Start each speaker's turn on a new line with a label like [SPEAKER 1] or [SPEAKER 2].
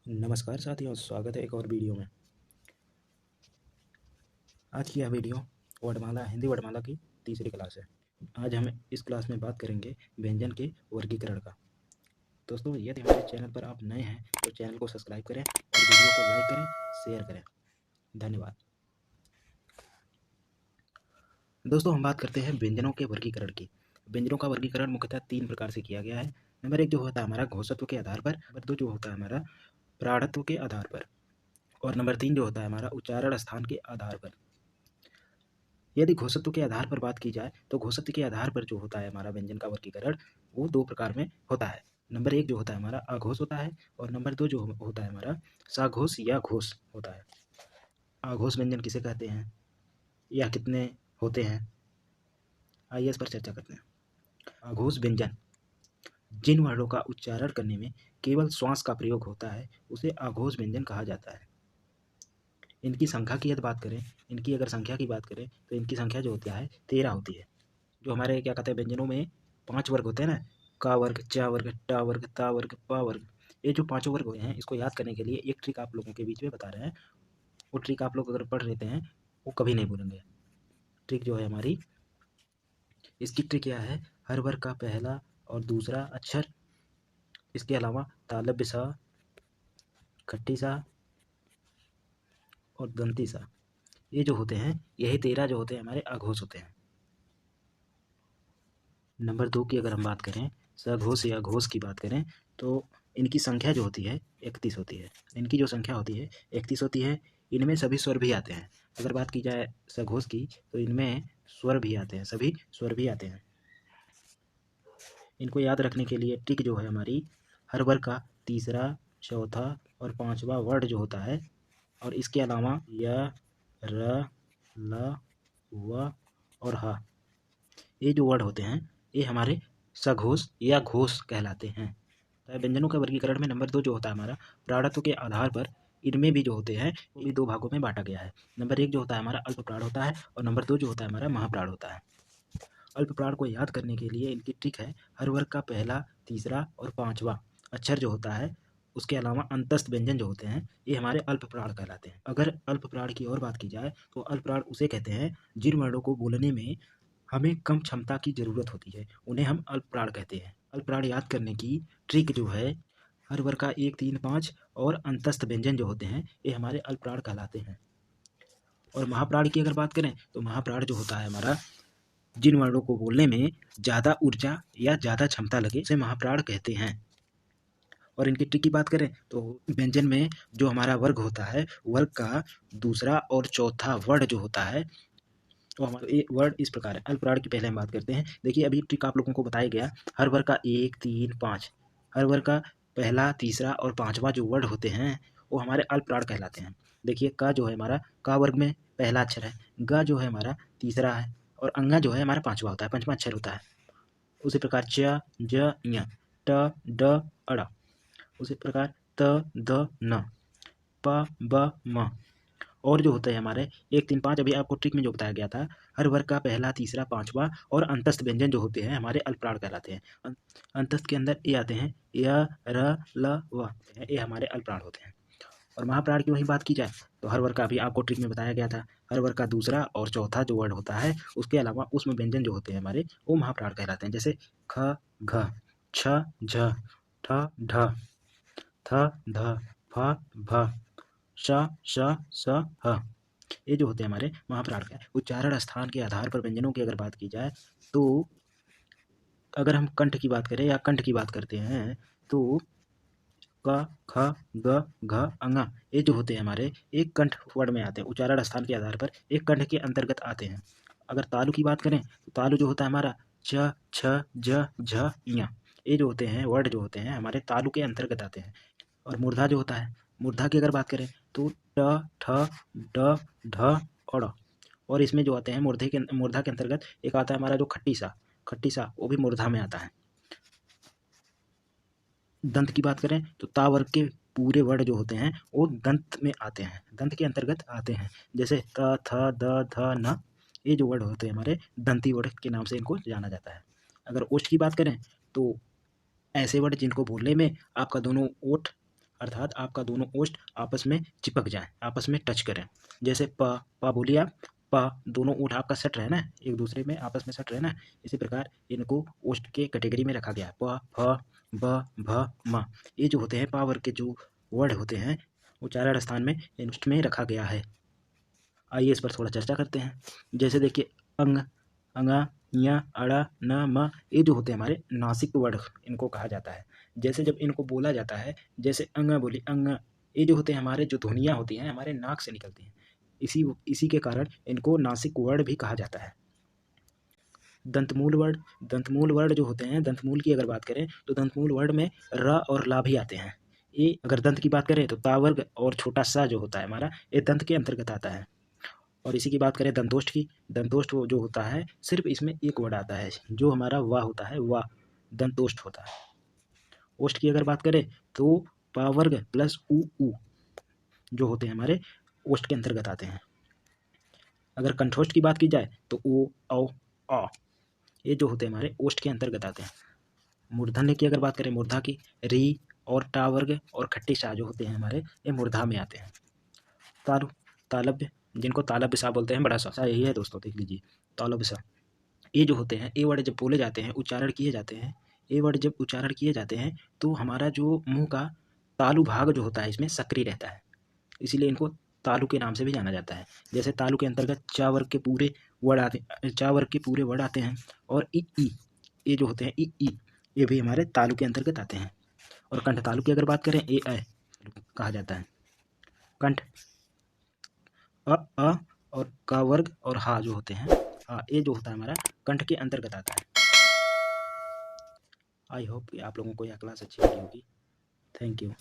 [SPEAKER 1] नमस्कार साथियों, स्वागत है एक और वीडियो में। आज की यह वीडियो वर्णमाला हिंदी वर्णमाला की तीसरी क्लास है। आज हम इस क्लास में बात करेंगे व्यंजन के वर्गीकरण का। दोस्तों, यदि हमारे चैनल पर आप नए हैं तो चैनल को सब्सक्राइब करें और वीडियो को लाइक करें, शेयर करें। धन्यवाद। दोस्तों, हम बात करते हैं व्यंजनों के वर्गीकरण की। व्यंजनों का वर्गीकरण मुख्यतः 3 प्रकार से किया गया है। नंबर 1 जो होता है हमारा घोषत्व के आधार पर, नंबर 2 जो होता है हमारा प्राणत्व के आधार पर, और नंबर 3 जो होता है हमारा उच्चारण स्थान के आधार पर। यदि घोषत्व के आधार पर बात की जाए तो घोषत्व के आधार पर जो होता है हमारा व्यंजन का वर्गीकरण वो 2 प्रकार में होता है। नंबर 1 जो होता है हमारा अघोष होता है और नंबर 2 जो होता है हमारा साघोष या घोष होता है। अघोष व्यंजन किसे कहते हैं या कितने होते हैं, आइए इस पर चर्चा करते हैं। अघोष व्यंजन जिन वर्णों का उच्चारण करने में केवल श्वास का प्रयोग होता है उसे अघोष व्यंजन कहा जाता है। इनकी संख्या की यदि बात करें, इनकी अगर संख्या की बात करें तो इनकी संख्या जो होती है 13 होती है। जो हमारे क्या कहते हैं व्यंजनों में 5 वर्ग होते हैं ना, का वर्ग, चा वर्ग, टा वर्ग, ता वर्ग, पा वर्ग। ये जो पांचों वर्ग हैं इसको याद करने के लिए एक ट्रिक आप लोगों के बीच में बता रहे हैं। वो ट्रिक आप लोग अगर पढ़ लेते हैं वो कभी नहीं भूलेंगे। ट्रिक जो है हमारी, इसकी ट्रिक क्या है, हर वर्ग का पहला और दूसरा अक्षर, इसके अलावा तालव्य सा, खट्टी सा और दंती सा, ये जो होते हैं यही 13 जो होते हैं हमारे अघोष होते हैं। नंबर 2 की अगर हम बात करें, सघोष या घोष की बात करें तो इनकी संख्या जो होती है 31 होती है। इनकी जो संख्या होती है 31 होती है। इनमें सभी स्वर भी आते हैं। अगर बात की जाए सघोष की तो इनमें स्वर भी आते हैं, सभी स्वर भी आते हैं। इनको याद रखने के लिए ट्रिक जो है हमारी, हर वर्ग का तीसरा, चौथा और पांचवा वर्ड जो होता है, और इसके अलावा य, र, ल, व और ह, ये जो वर्ड होते हैं ये हमारे सघोष या घोष कहलाते हैं। व्यंजनों के वर्गीकरण में नंबर 2 जो होता है हमारा प्राणत्व के आधार पर, इनमें भी जो होते हैं वो भी 2 भागों में बांटा गया है। नंबर 1 जो होता है हमारा अल्प प्राण होता है और नंबर 2 जो होता है हमारा महाप्राण होता है। अल्प प्राण को याद करने के लिए इनकी ट्रिक है, हर वर्ग का पहला, तीसरा और पांचवा अक्षर जो होता है, उसके अलावा अंतस्थ व्यंजन जो होते हैं ये हमारे अल्प प्राण कहलाते हैं। अगर अल्प प्राण की और बात की जाए तो अल्प प्राण उसे कहते हैं जिन वर्णों को बोलने में हमें कम क्षमता की ज़रूरत होती है, उन्हें हम अल्पप्राण कहते हैं। अल्पप्राण याद करने की ट्रिक जो है, हर वर्ग का 1, 3, 5 और अंतस्थ व्यंजन जो होते हैं ये हमारे अल्पप्राण कहलाते हैं। और महाप्राण की अगर बात करें तो महाप्राण जो होता है हमारा, जिन वर्णों को बोलने में ज़्यादा ऊर्जा या ज़्यादा क्षमता लगे उसे महाप्राण कहते हैं। और इनकी ट्रिक की बात करें तो व्यंजन में जो हमारा वर्ग होता है, वर्ग का दूसरा और चौथा वर्ड जो होता है तो हमारा ये वर्ड इस प्रकार है। अल्पप्राण की पहले हम बात करते हैं। देखिए अभी ट्रिक आप लोगों को बताया गया, हर वर्ग का 1, 3, 5, हर वर्ग का पहला, तीसरा और पांचवा जो वर्ड होते हैं वो हमारे अल्पप्राण कहलाते हैं। देखिए का जो है हमारा का वर्ग में पहला अक्षर है, ग जो है हमारा तीसरा है और अंगा जो है हमारा पांचवा होता है, पंचवा अक्षर होता है। उसी प्रकार च, ज, ञ, ट, ड, अड़, उसी प्रकार त, द, न, प, ब, म और जो होता है हमारे 1, 3, 5, अभी आपको ट्रिक में जो बताया गया था, हर वर्ग का पहला, तीसरा, पांचवा और अंतस्थ व्यंजन जो होते हैं हमारे अल्पप्राण कहलाते हैं। अंतस्थ के अंदर ये आते हैं य, र, ल, व, ये हमारे अल्पप्राण होते हैं। और महाप्राण की वही बात की जाए तो हर वर्ग का अभी आपको ट्रिक में बताया गया था, हर वर्ग का दूसरा और चौथा जो वर्ड होता है उसके अलावा उसमें व्यंजन जो होते हैं हमारे वो महाप्राण कहलाते हैं। जैसे ख, घ, छ, झ, ठ, ढ, थ, ध, फ, भ, श, स, ह, ये जो होते हैं हमारे महाप्राण का। उच्चारण स्थान के आधार पर व्यंजनों की अगर बात की जाए तो अगर हम कंठ की बात करें या कंठ की बात करते हैं तो क, ख, ग, घ, अंगा, ये जो होते हैं हमारे एक कंठ वर्ण में आते हैं। उच्चारण स्थान के आधार पर एक कंठ के अंतर्गत आते हैं। अगर तालु की बात करें तो तालु जो होता है हमारा च, छ, ज, झ, ञ, ये जो होते हैं वर्ड जो होते हैं हमारे तालु के अंतर्गत आते हैं। और मूर्धा जो होता है, मूर्धा की अगर बात करें तो ट, ठ, ड, ढ और और इसमें जो आते हैं मूर्धा के अंतर्गत एक आता है हमारा जो खट्टी सा वो भी मूर्धा में आता है। दंत की बात करें तो ता वर्ग के पूरे वर्ड जो होते हैं वो दंत में आते हैं, दंत के अंतर्गत आते हैं। जैसे त, थ, द, ध, न, ये जो वर्ड होते हैं हमारे दंती वर्ड के नाम से इनको जाना जाता है। अगर ओष्ठ की बात करें तो ऐसे वर्ड जिनको बोलने में आपका दोनों ओठ अर्थात आपका दोनों ओष्ठ आपस में चिपक जाए, आपस में टच करें। जैसे प बोलिए आप, प दोनों ओठ आपका सट रहे ना, एक दूसरे में आपस में सट रहे ना, इसी प्रकार इनको ओष्ठ के कैटेगरी में रखा गया है। प, फ, ब, भ, म, ये जो होते हैं पा वर्ग के जो वर्ड होते हैं उच्चारण स्थान में ओष्ठ में रखा गया है। आइए इस पर थोड़ा चर्चा करते हैं। जैसे देखिए अंग, अंगा, ञ, अड़ा, न, म, ये जो होते हैं हमारे नासिक वर्ड इनको कहा जाता है। जैसे जब इनको बोला जाता है, जैसे अंग बोली अंग, ये जो होते हैं हमारे जो ध्वनियाँ होती हैं हमारे नाक से निकलती हैं, इसी के कारण इनको नासिक वर्ड भी कहा जाता है। दंतमूल वर्ड जो होते हैं, दंतमूल की अगर बात करें तो दंतमूल वर्ड में र और ला भी आते हैं। ये अगर दंत की बात करें तो तावर्ग और छोटा सा जो होता है हमारा, ये दंत के अंतर्गत आता है। और इसी की बात करें दंतोष्ठ की, दंतोष्ठ जो होता है सिर्फ इसमें एक वर्ड आता है जो हमारा वा होता है, वा दंतोष्ठ होता है। ओष्ठ की अगर बात करें तो पावर्ग प्लस उ जो होते हैं हमारे ओष्ठ के अंतर्गत आते हैं। अगर कंठोष्ठ की बात की जाए तो ओ, औ, अ, ये जो होते हैं हमारे ओष्ठ के अंतर्गत आते हैं। मूर्धन्य की अगर बात करें, मूर्धा की, री और टा वर्ग और खट्टी सा जो होते हैं हमारे, ये मूर्धा में आते हैं। तालु, तालव्य, जिनको तालव्य सा बोलते हैं, बड़ा सा यही है दोस्तों, देख लीजिए तालव्य सा। ये जो होते हैं ए वर्ड जब बोले जाते हैं, उच्चारण किए जाते हैं, ए वर्ड जब उच्चारण किए जाते हैं तो हमारा जो मुंह का तालु भाग जो होता है इसमें सक्रिय रहता है, इसीलिए इनको तालु के नाम से भी जाना जाता है। जैसे तालु के अंतर्गत चा वर्ग के पूरे वर्ड आते हैं, और ई ये जो होते हैं ई ये भी हमारे तालु के अंतर्गत आते हैं। और कंठ तालु की अगर बात करें, ए कहा जाता है। कंठ अ और का वर्ग और हा जो होते हैं, ये जो होता है हमारा कंठ के अंतर्गत आता है। आई होप कि आप लोगों को यह क्लास अच्छी लगी होगी। Thank you.